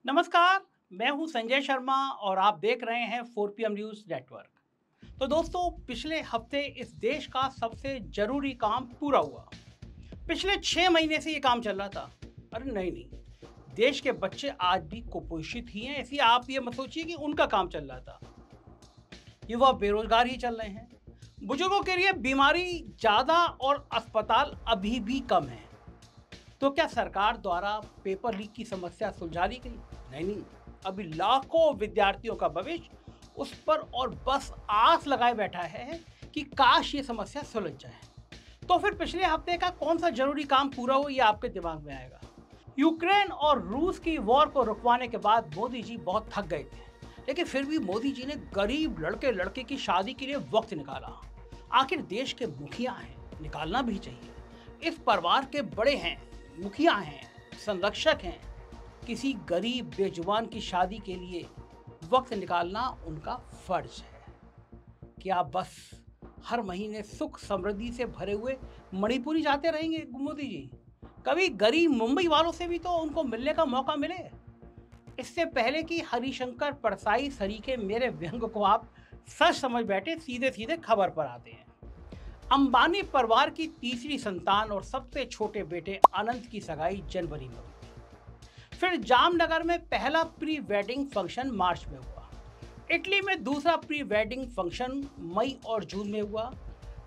नमस्कार। मैं हूं संजय शर्मा और आप देख रहे हैं 4PM न्यूज़ नेटवर्क। तो दोस्तों, पिछले हफ्ते इस देश का सबसे जरूरी काम पूरा हुआ। पिछले 6 महीने से ये काम चल रहा था। अरे नहीं नहीं, देश के बच्चे आज भी कुपोषित ही हैं, इसलिए आप ये मत सोचिए कि उनका काम चल रहा था। युवा बेरोजगार ही चल रहे हैं, बुजुर्गों के लिए बीमारी ज्यादा और अस्पताल अभी भी कम है। तो क्या सरकार द्वारा पेपर लीक की समस्या सुलझा ली गई? नहीं, अभी लाखों विद्यार्थियों का भविष्य उस पर और बस आस लगाए बैठा है कि काश ये समस्या सुलझ जाए। तो फिर पिछले हफ्ते का कौन सा जरूरी काम पूरा हो, ये आपके दिमाग में आएगा। यूक्रेन और रूस की वॉर को रुकवाने के बाद मोदी जी बहुत थक गए थे, लेकिन फिर भी मोदी जी ने गरीब लड़के लड़के की शादी के लिए वक्त निकाला। आखिर देश के मुखिया हैं, निकालना भी चाहिए। इस परिवार के बड़े हैं, मुखिया हैं, संरक्षक हैं। किसी गरीब बेजुबान की शादी के लिए वक्त निकालना उनका फर्ज है। क्या बस हर महीने सुख समृद्धि से भरे हुए मणिपुरी जाते रहेंगे मोदी जी? कभी गरीब मुंबई वालों से भी तो उनको मिलने का मौका मिले। इससे पहले कि हरिशंकर परसाई सरीखे मेरे व्यंग को आप सच समझ बैठे, सीधे सीधे खबर पर आते हैं। अंबानी परिवार की तीसरी संतान और सबसे छोटे बेटे अनंत की सगाई जनवरी में हुई। फिर जामनगर में पहला प्री वेडिंग फंक्शन मार्च में हुआ। इटली में दूसरा प्री वेडिंग फंक्शन मई और जून में हुआ।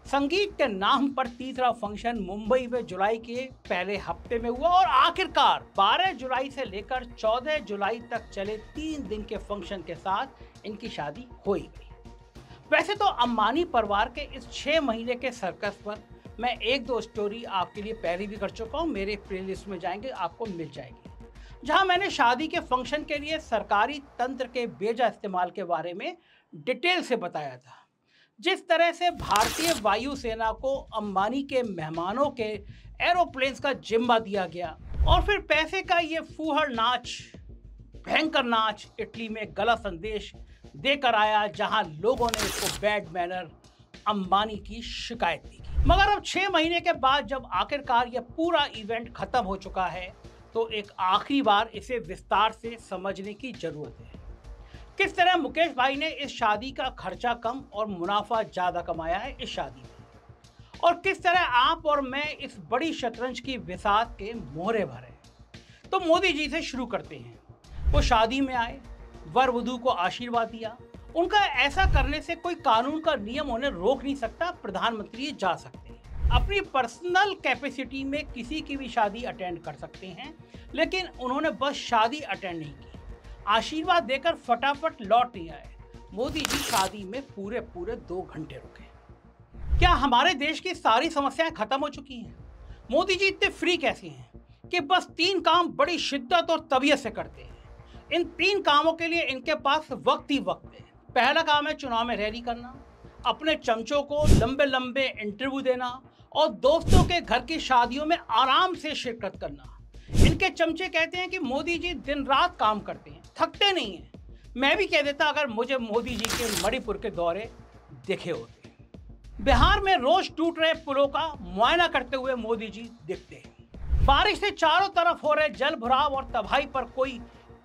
संगीत के नाम पर तीसरा फंक्शन मुंबई में जुलाई के पहले हफ्ते में हुआ और आखिरकार 12 जुलाई से लेकर 14 जुलाई तक चले 3 दिन के फंक्शन के साथ इनकी शादी हो ही गई। वैसे तो अंबानी परिवार के इस 6 महीने के सर्कस पर मैं 1-2 स्टोरी आपके लिए पहले भी कर चुका हूँ। मेरे प्लेलिस्ट में जाएंगे, आपको मिल जाएगी, जहां मैंने शादी के फंक्शन के लिए सरकारी तंत्र के बेजा इस्तेमाल के बारे में डिटेल से बताया था। जिस तरह से भारतीय वायुसेना को अंबानी के मेहमानों के एरोप्लेन्स का जिम्मा दिया गया और फिर पैसे का ये फूहड़ नाच, भयंकर नाच इटली में गलत संदेश देकर आया, जहां लोगों ने इसको बैड मैनर अंबानी की शिकायत दी। मगर अब 6 महीने के बाद जब आखिरकार यह पूरा इवेंट खत्म हो चुका है, तो एक आखिरी बार इसे विस्तार से समझने की जरूरत है। किस तरह मुकेश भाई ने इस शादी का खर्चा कम और मुनाफा ज्यादा कमाया है इस शादी में, और किस तरह आप और मैं इस बड़ी शतरंज की विसात के मोहरे भरे। तो मोदी जी से शुरू करते हैं। वो शादी में आए, वर वधू को आशीर्वाद दिया। उनका ऐसा करने से कोई कानून का नियम उन्हें रोक नहीं सकता। प्रधानमंत्री जा सकते हैं, अपनी पर्सनल कैपेसिटी में किसी की भी शादी अटेंड कर सकते हैं, लेकिन उन्होंने बस शादी अटेंड नहीं की, आशीर्वाद देकर फटाफट लौट नहीं आए। मोदी जी शादी में पूरे 2 घंटे रुके। क्या हमारे देश की सारी समस्याएं खत्म हो चुकी हैं? मोदी जी इतने फ्री कैसे हैं कि बस 3 काम बड़ी शिद्दत और तबीयत से करते हैं? इन 3 कामों के लिए इनके पास वक्त ही वक्त है। पहला काम है चुनाव में रैली करना, अपने चमचों को लंबे लंबे इंटरव्यू देना और दोस्तों के घर की शादियों में आराम से शिरकत करना। इनके चमचे कहते हैं कि मोदी जी दिन रात काम करते हैं, थकते नहीं हैं। मैं भी कह देता अगर मुझे मोदी जी के मणिपुर के दौरे दिखे होते। बिहार में रोज टूट रहे पुलों का मुआयना करते हुए मोदी जी दिखते हैं। बारिश से चारों तरफ हो रहे जल भराव और तबाही पर कोई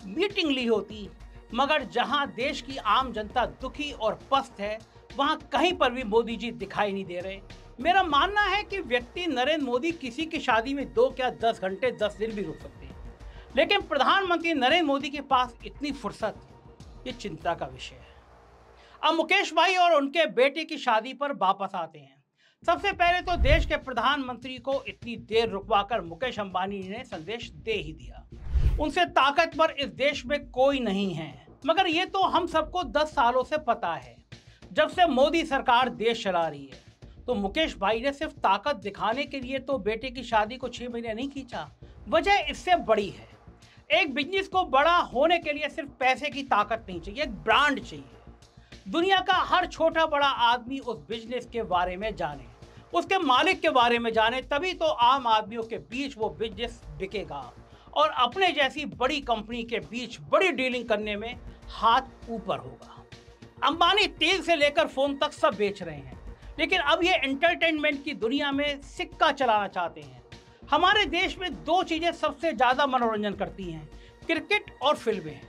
मीटिंग ली होती, मगर जहां देश की आम जनता दुखी और पस्त है, वहां कहीं पर भी मोदी जी दिखाई नहीं दे रहे। मेरा मानना है कि व्यक्ति नरेंद्र मोदी किसी की शादी में 2 क्या 10 घंटे 10 दिन भी रुक सकते हैं, लेकिन प्रधानमंत्री नरेंद्र मोदी के पास इतनी फुर्सत, ये चिंता का विषय है। अब मुकेश भाई और उनके बेटे की शादी पर वापस आते हैं। सबसे पहले तो देश के प्रधानमंत्री को इतनी देर रुकवाकर मुकेश अंबानी ने संदेश दे ही दिया, उनसे ताकतवर इस देश में कोई नहीं है। मगर ये तो हम सबको 10 सालों से पता है, जब से मोदी सरकार देश चला रही है। तो मुकेश भाई ने सिर्फ ताकत दिखाने के लिए तो बेटे की शादी को 6 महीने नहीं खींचा। वजह इससे बड़ी है। एक बिजनेस को बड़ा होने के लिए सिर्फ पैसे की ताकत नहीं चाहिए, एक ब्रांड चाहिए। दुनिया का हर छोटा बड़ा आदमी उस बिजनेस के बारे में जाने, उसके मालिक के बारे में जाने, तभी तो आम आदमियों के बीच वो बिजनेस बिकेगा और अपने जैसी बड़ी कंपनी के बीच बड़ी डीलिंग करने में हाथ ऊपर होगा। अंबानी तेल से लेकर फोन तक सब बेच रहे हैं, लेकिन अब ये एंटरटेनमेंट की दुनिया में सिक्का चलाना चाहते हैं। हमारे देश में 2 चीजें सबसे ज्यादा मनोरंजन करती हैं, क्रिकेट और फिल्में।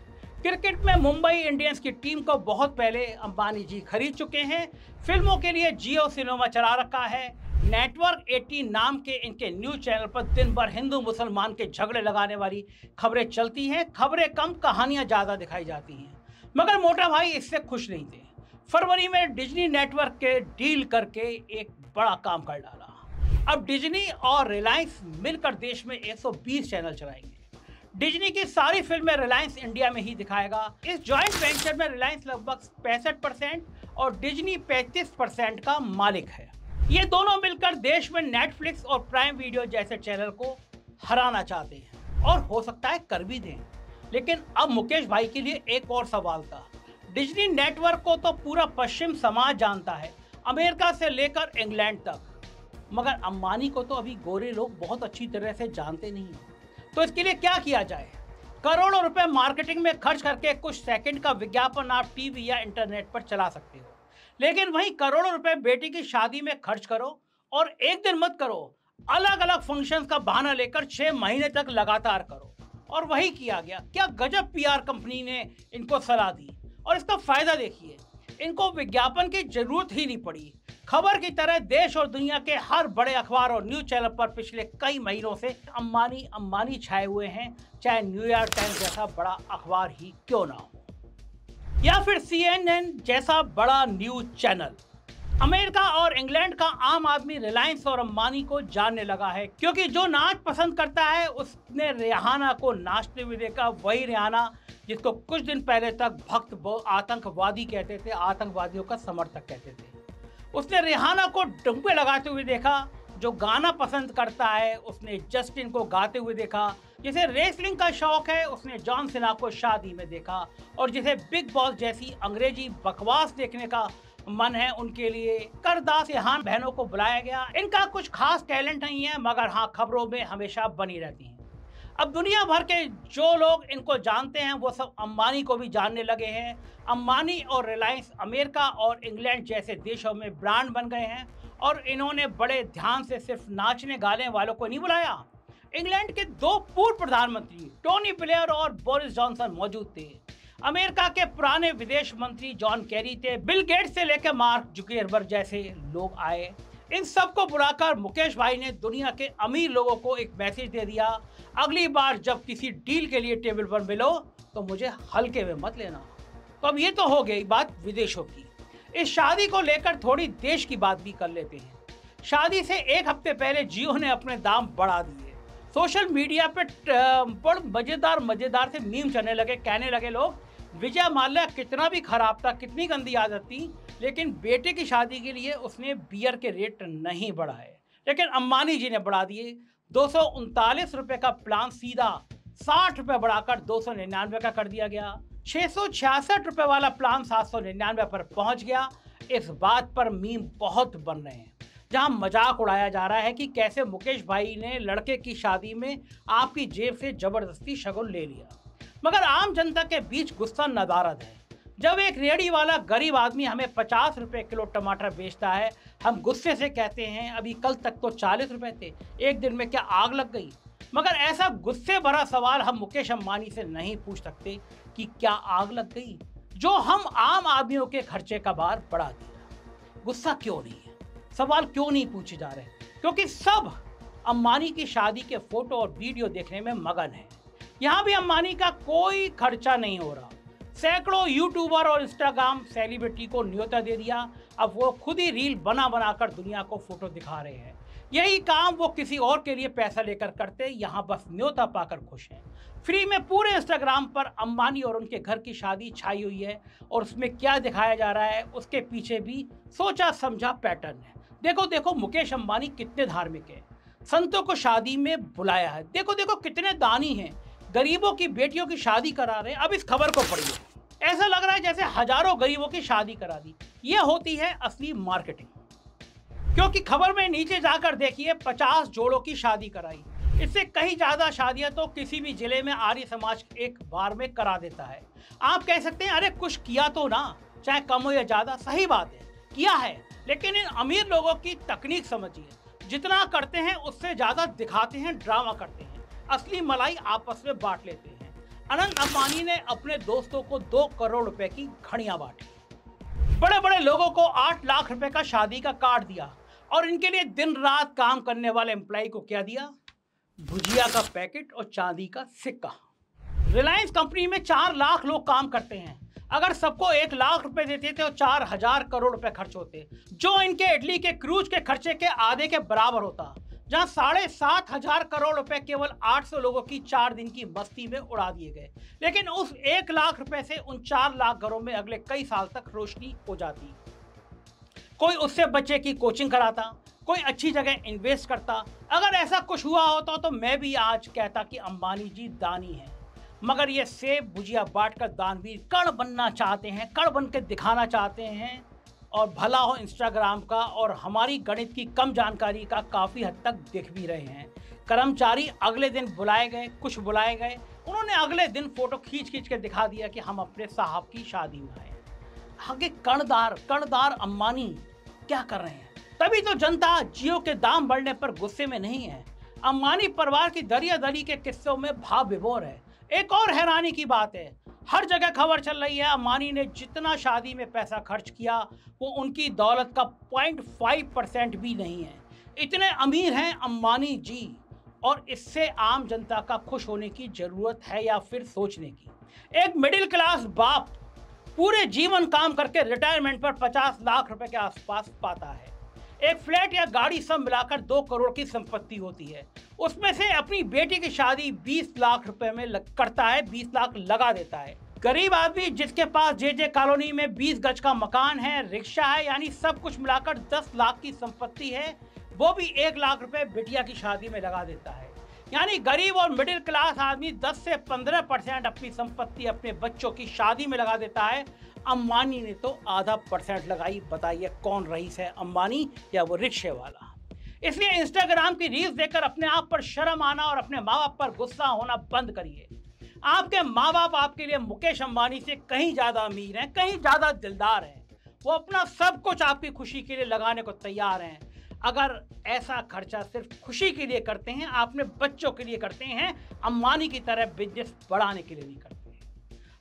क्रिकेट में मुंबई इंडियंस की टीम को बहुत पहले अंबानी जी खरीद चुके हैं। फिल्मों के लिए जियो सिनेमा चला रखा है। नेटवर्क 18 नाम के इनके न्यूज चैनल पर दिन भर हिंदू मुसलमान के झगड़े लगाने वाली खबरें चलती हैं। खबरें कम, कहानियां ज़्यादा दिखाई जाती हैं। मगर मोटा भाई इससे खुश नहीं थे। फरवरी में डिज्नी नेटवर्क के डील करके एक बड़ा काम कर डाला। अब डिज्नी और रिलायंस मिलकर देश में 120 चैनल चलाएंगे। डिज्नी की सारी फिल्में रिलायंस इंडिया में ही दिखाएगा। इस जॉइंट वेंचर में रिलायंस लगभग 65% और डिज्नी 35% का मालिक है। ये दोनों मिलकर देश में नेटफ्लिक्स और प्राइम वीडियो जैसे चैनल को हराना चाहते हैं और हो सकता है कर भी दें। लेकिन अब मुकेश भाई के लिए एक और सवाल था। डिज्नी नेटवर्क को तो पूरा पश्चिम समाज जानता है, अमेरिका से लेकर इंग्लैंड तक, मगर अंबानी को तो अभी गोरे लोग बहुत अच्छी तरह से जानते नहीं हैं। तो इसके लिए क्या किया जाए? करोड़ों रुपए मार्केटिंग में खर्च करके कुछ सेकंड का विज्ञापन आप टीवी या इंटरनेट पर चला सकते हो, लेकिन वहीं करोड़ों रुपए बेटी की शादी में खर्च करो और एक दिन मत करो, अलग अलग फंक्शंस का बहाना लेकर 6 महीने तक लगातार करो। और वही किया गया। क्या गजब पीआर कंपनी ने इनको सलाह दी और इसका फायदा देखिए। इनको विज्ञापन की जरूरत ही नहीं पड़ी। खबर की तरह देश और दुनिया के हर बड़े अखबार और न्यूज चैनल पर पिछले कई महीनों से अंबानी छाए हुए हैं, चाहे न्यूयॉर्क टाइम्स जैसा बड़ा अखबार ही क्यों ना हो या फिर CNN जैसा बड़ा न्यूज चैनल। अमेरिका और इंग्लैंड का आम आदमी रिलायंस और अंबानी को जानने लगा है, क्योंकि जो नाच पसंद करता है उसने रिहाना को नाचते हुए देखा। वही रिहाना जिसको कुछ दिन पहले तक भक्त आतंकवादी कहते थे, आतंकवादियों का समर्थक कहते थे, उसने रिहाना को डुब्बे लगाते हुए देखा। जो गाना पसंद करता है उसने जस्टिन को गाते हुए देखा। जिसे रेसलिंग का शौक है उसने जॉन सिना को शादी में देखा। और जिसे बिग बॉस जैसी अंग्रेजी बकवास देखने का मन है उनके लिए करदास यहाँ बहनों को बुलाया गया। इनका कुछ खास टैलेंट नहीं है, मगर हाँ खबरों में हमेशा बनी रहती हैं। अब दुनिया भर के जो लोग इनको जानते हैं वो सब अंबानी को भी जानने लगे हैं। अंबानी और रिलायंस अमेरिका और इंग्लैंड जैसे देशों में ब्रांड बन गए हैं और इन्होंने बड़े ध्यान से सिर्फ नाचने गाने वालों को नहीं बुलाया। इंग्लैंड के 2 पूर्व प्रधानमंत्री टोनी ब्लेयर और बोरिस जॉनसन मौजूद थे। अमेरिका के पुराने विदेश मंत्री जॉन कैरी थे। बिल गेट्स से लेकर मार्क जुकरबर्ग जैसे लोग आए। इन सबको बुलाकर मुकेश भाई ने दुनिया के अमीर लोगों को एक मैसेज दे दिया, अगली बार जब किसी डील के लिए टेबल पर मिलो तो मुझे हल्के में मत लेना। तो अब ये तो हो गई बात विदेशों की। इस शादी को लेकर थोड़ी देश की बात भी कर लेते हैं। शादी से एक हफ्ते पहले जियो ने अपने दाम बढ़ा दिए। सोशल मीडिया पे मजेदार से मीम चलने लगे। कहने लगे लोग, विजय माल्या कितना भी खराब था, कितनी गंदी आदत थी, लेकिन बेटे की शादी के लिए उसने बियर के रेट नहीं बढ़ाए, लेकिन अंबानी जी ने बढ़ा दिए। 239 रुपए का प्लान सीधा 60 रुपए बढ़ाकर 299 का कर दिया गया। 666 रुपए वाला प्लान 799 पर पहुंच गया। इस बात पर मीम बहुत बन रहे हैं, जहां मजाक उड़ाया जा रहा है कि कैसे मुकेश भाई ने लड़के की शादी में आपकी जेब से जबरदस्ती शगुन ले लिया। मगर आम जनता के बीच गुस्सा नदारद है। जब एक रेहड़ी वाला गरीब आदमी हमें 50 रुपए किलो टमाटर बेचता है, हम गुस्से से कहते हैं अभी कल तक तो 40 रुपए थे, एक दिन में क्या आग लग गई? मगर ऐसा गुस्से भरा सवाल हम मुकेश अंबानी से नहीं पूछ सकते कि क्या आग लग गई, जो हम आम आदमियों के खर्चे का भार बढ़ा दिया। गुस्सा क्यों नहीं है? सवाल क्यों नहीं पूछे जा रहे? क्योंकि सब अंबानी की शादी के फोटो और वीडियो देखने में मगन है। यहाँ भी अंबानी का कोई खर्चा नहीं हो रहा। सैकड़ों यूट्यूबर और इंस्टाग्राम सेलिब्रिटी को न्योता दे दिया। अब वो खुद ही रील बना बनाकर दुनिया को फोटो दिखा रहे हैं। यही काम वो किसी और के लिए पैसा लेकर करते, यहाँ बस न्योता पाकर खुश हैं। फ्री में पूरे इंस्टाग्राम पर अंबानी और उनके घर की शादी छाई हुई है और उसमें क्या दिखाया जा रहा है उसके पीछे भी सोचा समझा पैटर्न है। देखो देखो मुकेश अंबानी कितने धार्मिक है, संतों को शादी में बुलाया है। देखो देखो कितने दानी हैं, गरीबों की बेटियों की शादी करा रहे हैं। अब इस खबर को पढ़िए, ऐसा लग रहा है जैसे हजारों गरीबों की शादी करा दी। ये होती है असली मार्केटिंग। क्योंकि खबर में नीचे जाकर देखिए 50 जोड़ों की शादी कराई। इससे कहीं ज्यादा शादियां तो किसी भी जिले में आर्य समाज एक बार में करा देता है। आप कह सकते हैं अरे कुछ किया तो ना, चाहे कम हो या ज्यादा। सही बात है, किया है, लेकिन इन अमीर लोगों की तकनीक समझिए। जितना करते हैं उससे ज्यादा दिखाते हैं, ड्रामा करते हैं, असली मलाई आपस में बांट लेते हैं। अनंत अंबानी ने अपने दोस्तों को 2 करोड़ रुपए की घड़ियां बांटी। बड़े बड़े लोगों को 8 लाख रुपए का शादी का कार्ड दिया और इनके लिए दिन रात काम करने वाले एम्प्लॉय को क्या दिया? भुजिया का पैकेट और चांदी का सिक्का। रिलायंस कंपनी में 4 लाख लोग काम करते हैं। अगर सबको 1 लाख रुपए देते तो 4,000 करोड़ रुपए खर्च होते, जो इनके इटली के क्रूज के खर्चे के आधे के बराबर होता। जहां 7,500 करोड़ रुपए केवल 800 लोगों की 4 दिन की मस्ती में उड़ा दिए गए, लेकिन उस 1 लाख रुपए से उन 4 लाख घरों में अगले कई साल तक रोशनी हो जाती। कोई उससे बच्चे की कोचिंग कराता, कोई अच्छी जगह इन्वेस्ट करता। अगर ऐसा कुछ हुआ होता तो मैं भी आज कहता कि अंबानी जी दानी हैं, मगर ये सेब भुजिया बांटकर दानवीर कण बनना चाहते हैं, कण बन के दिखाना चाहते हैं। और भला हो इंस्टाग्राम का और हमारी गणित की कम जानकारी का काफ़ी हद तक दिख भी रहे हैं। कर्मचारी अगले दिन बुलाए गए, कुछ बुलाए गए, उन्होंने अगले दिन फोटो खींच खींच के दिखा दिया कि हम अपने साहब की शादी में आए। आगे कणदार अंबानी क्या कर रहे हैं? तभी तो जनता जियो के दाम बढ़ने पर गुस्से में नहीं है। अंबानी परिवार की दरियादरी के किस्सों में भाव विभोर है। एक और हैरानी की बात है, हर जगह खबर चल रही है अंबानी ने जितना शादी में पैसा खर्च किया वो उनकी दौलत का 0.5% भी नहीं है। इतने अमीर हैं अंबानी जी, और इससे आम जनता का खुश होने की जरूरत है या फिर सोचने की? एक मिडिल क्लास बाप पूरे जीवन काम करके रिटायरमेंट पर 50 लाख रुपए के आसपास पाता है। एक फ्लैट या गाड़ी सब मिलाकर 2 करोड़ की संपत्ति होती है। उसमें से अपनी बेटी की शादी 20 लाख रुपए में करता है, 20 लाख लगा देता है। गरीब आदमी जिसके पास जे कॉलोनी में 20 गज का मकान है, रिक्शा है, यानी सब कुछ मिलाकर 10 लाख की संपत्ति है, वो भी 1 लाख रुपए बिटिया की शादी में लगा देता है। यानी गरीब और मिडिल क्लास आदमी 10 से 15% अपनी संपत्ति अपने बच्चों की शादी में लगा देता है। अंबानी ने तो आधा % लगाई। बताइए कौन रईस है, अंबानी या वो रिक्शे वाला? इसलिए इंस्टाग्राम की रील्स देखकर अपने आप पर शर्म आना और अपने माँ बाप पर गुस्सा होना बंद करिए। आपके माँ बाप आपके लिए मुकेश अंबानी से कहीं ज्यादा अमीर हैं, कहीं ज्यादा दिलदार हैं। वो अपना सब कुछ आपकी खुशी के लिए लगाने को तैयार हैं। अगर ऐसा खर्चा सिर्फ खुशी के लिए करते हैं, आपने बच्चों के लिए करते हैं, अंबानी की तरह बिजनेस बढ़ाने के लिए नहीं करते।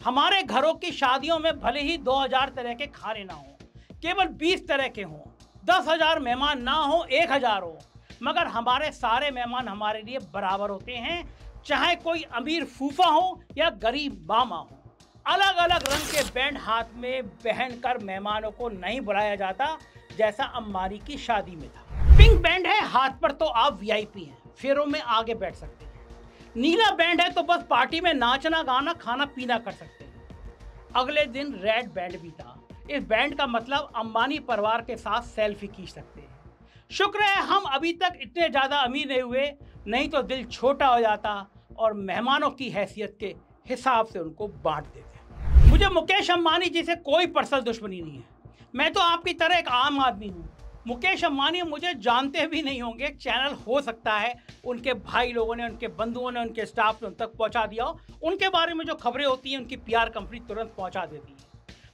हमारे घरों की शादियों में भले ही 2000 तरह के खाने ना हो, केवल 20 तरह के हों, 10,000 मेहमान ना हो, 1000 हो, मगर हमारे सारे मेहमान हमारे लिए बराबर होते हैं, चाहे कोई अमीर फूफा हो या गरीब मामा हो। अलग अलग रंग के बैंड हाथ में पहनकर मेहमानों को नहीं बुलाया जाता, जैसा अंबानी की शादी में था। पिंक बैंड है हाथ पर तो आप वीआईपी हैं, फेरों में आगे बैठ सकते हैं। नीला बैंड है तो बस पार्टी में नाचना गाना खाना पीना कर सकते हैं। अगले दिन रेड बैंड भी था। इस बैंड का मतलब अंबानी परिवार के साथ सेल्फी खींच सकते हैं। शुक्र है हम अभी तक इतने ज़्यादा अमीर नहीं हुए, नहीं तो दिल छोटा हो जाता और मेहमानों की हैसियत के हिसाब से उनको बांट देते। मुझे मुकेश अंबानी जी से कोई पर्सनल दुश्मनी नहीं है। मैं तो आपकी तरह एक आम आदमी हूँ। मुकेश अंबानी मुझे जानते भी नहीं होंगे। चैनल हो सकता है उनके भाई लोगों ने, उनके बंधुओं ने, उनके स्टाफ ने उन तक पहुँचा दिया हो। उनके बारे में जो खबरें होती हैं उनकी PR कंपनी तुरंत पहुँचा देती है।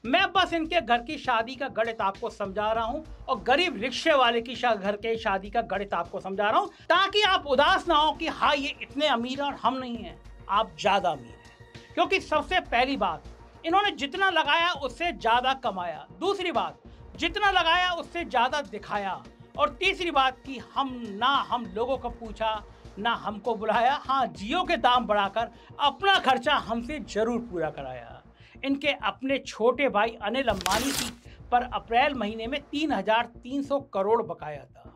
मैं बस इनके घर की शादी का गणित आपको समझा रहा हूँ और गरीब रिक्शे वाले की घर के शादी का गणित आपको समझा रहा हूँ, ताकि आप उदास ना हो कि हाँ ये इतने अमीर हैं और हम नहीं हैं। आप ज़्यादा अमीर हैं, क्योंकि सबसे पहली बात, इन्होंने जितना लगाया उससे ज़्यादा कमाया। दूसरी बात, जितना लगाया उससे ज़्यादा दिखाया। और तीसरी बात कि हम लोगों को पूछा, ना हमको बुलाया। हाँ, जियो के दाम बढ़ाकर अपना खर्चा हमसे ज़रूर पूरा कराया। इनके अपने छोटे भाई अनिल अंबानी की पर अप्रैल महीने में 3,300 करोड़ बकाया था।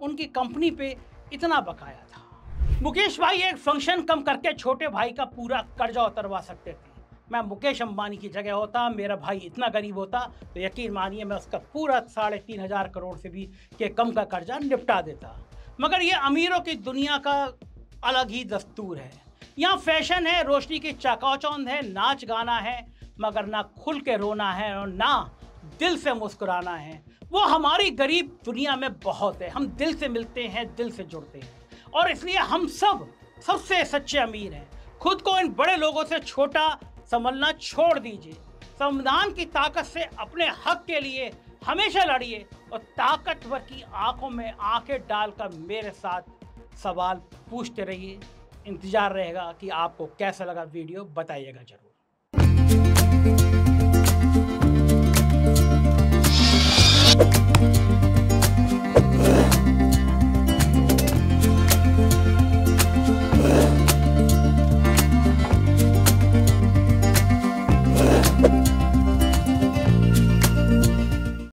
उनकी कंपनी पे इतना बकाया था। मुकेश भाई एक फंक्शन कम करके छोटे भाई का पूरा कर्जा उतरवा सकते थे। मैं मुकेश अंबानी की जगह होता, मेरा भाई इतना गरीब होता, तो यकीन मानिए मैं उसका पूरा 3,500 करोड़ से भी के कम का कर्जा निपटा देता। मगर ये अमीरों की दुनिया का अलग ही दस्तूर है। यहाँ फैशन है, रोशनी की चकाचौंध है, नाच गाना है, मगर ना खुल के रोना है और ना दिल से मुस्कुराना है। वो हमारी गरीब दुनिया में बहुत है। हम दिल से मिलते हैं, दिल से जुड़ते हैं, और इसलिए हम सबसे सच्चे अमीर हैं। खुद को इन बड़े लोगों से छोटा समझना छोड़ दीजिए। संविधान की ताकत से अपने हक के लिए हमेशा लड़िए और ताकतवर की आंखों में आंखें डालकर मेरे साथ सवाल पूछते रहिए। इंतज़ार रहेगा कि आपको कैसा लगा वीडियो, बताइएगा ज़रूर।